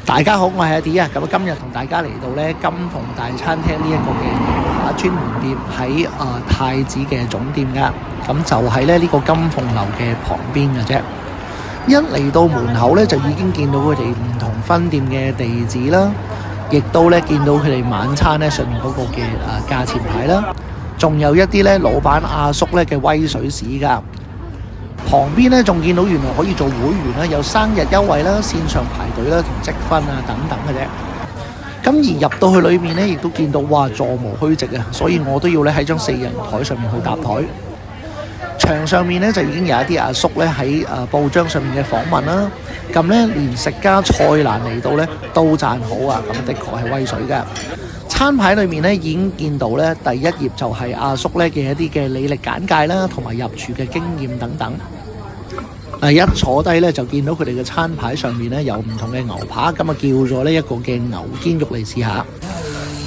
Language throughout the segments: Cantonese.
大家好，我係阿 D 啊。咁今日同大家嚟到咧金鳳大餐廳呢一個嘅牛扒專門店喺太子嘅總店噶。咁就喺咧呢個金鳳樓嘅旁邊嘅啫。一嚟到門口咧就已經見到佢哋唔同分店嘅地址啦，亦都咧見到佢哋晚餐咧上面嗰個嘅價錢牌啦，仲有一啲咧老闆阿叔咧嘅威水史噶。旁邊咧仲見到原來可以做會員啦，有生日優惠啦、線上排隊啦、同積分啊等等嘅啫。咁而入到去裏面咧，亦都見到哇座無虛席啊，所以我都要咧喺張4人台上面去搭台。牆上面咧就已經有一啲阿叔咧喺報章上面嘅訪問啦。咁咧連食家蔡瀾嚟到咧都讚好啊，咁的確係威水㗎。餐牌裏面咧已經見到咧第一頁就係阿叔咧嘅一啲嘅履歷簡介啦，同埋入廚嘅經驗等等。一坐低咧就見到佢哋嘅餐牌上面咧有唔同嘅牛扒，咁啊叫咗呢一個嘅牛肩肉嚟試下。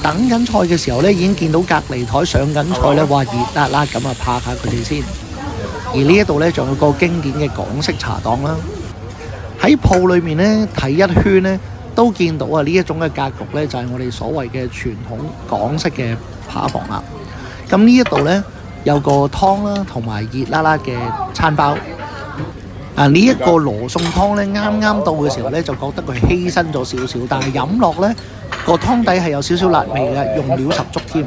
等緊菜嘅時候咧已經見到隔離台上緊菜咧，哇熱辣辣咁啊，拍下佢哋先。而呢一度咧仲有個經典嘅港式茶檔啦。喺鋪裏面咧睇一圈咧都見到啊呢一種嘅格局咧就係我哋所謂嘅傳統港式嘅扒房啦。咁呢一度咧有個湯啦，同埋熱辣辣嘅餐包。呢一個羅宋湯咧啱啱到嘅時候咧就覺得佢犧牲咗少少，但係飲落咧個湯底係有少少辣味嘅，用料十足添。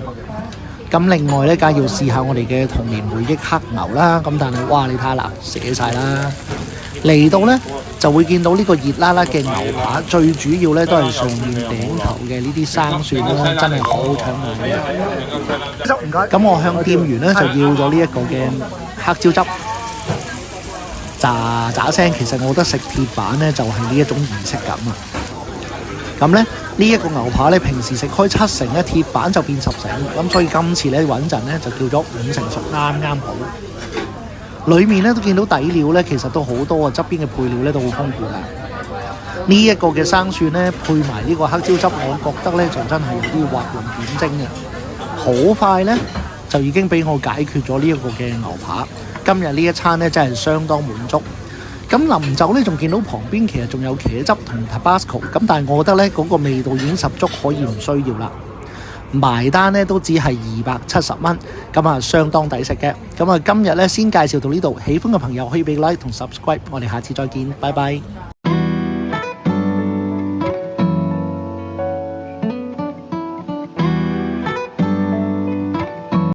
咁另外咧梗係要試下我哋嘅童年回憶黑牛啦。咁但係哇你睇下啦，寫晒啦。嚟到咧就會見到呢個熱辣辣嘅牛扒，最主要咧都係上面頂頭嘅呢啲生蒜啦，真係好搶眼嘅。唔該。咁我向店員咧就要咗呢一個嘅黑椒汁。喳聲，其實我覺得食鐵板咧就係呢一種儀式感啊。咁咧呢一個牛扒咧平時食開7成咧，鐵板就變10成，咁所以今次咧穩陣咧就叫咗5成熟，啱啱好。裏面咧都見到底料咧其實都好多啊，側邊嘅配料咧都好豐富噶。呢一個嘅生蒜咧配埋呢個黑椒汁，我覺得咧就真係有啲畫龍點睛嘅。好快咧就已經俾我解決咗呢一個嘅牛扒。今日呢一餐咧真係相當滿足。咁臨走咧仲見到旁邊其實仲有茄汁同 Tabasco， 咁但係我覺得咧嗰個味道已經十足，可以唔需要啦。埋單咧都只係270蚊，咁啊相當抵食嘅。咁啊今日咧先介紹到呢度，喜歡嘅朋友可以俾 like 同 subscribe，我哋下次再見，拜拜。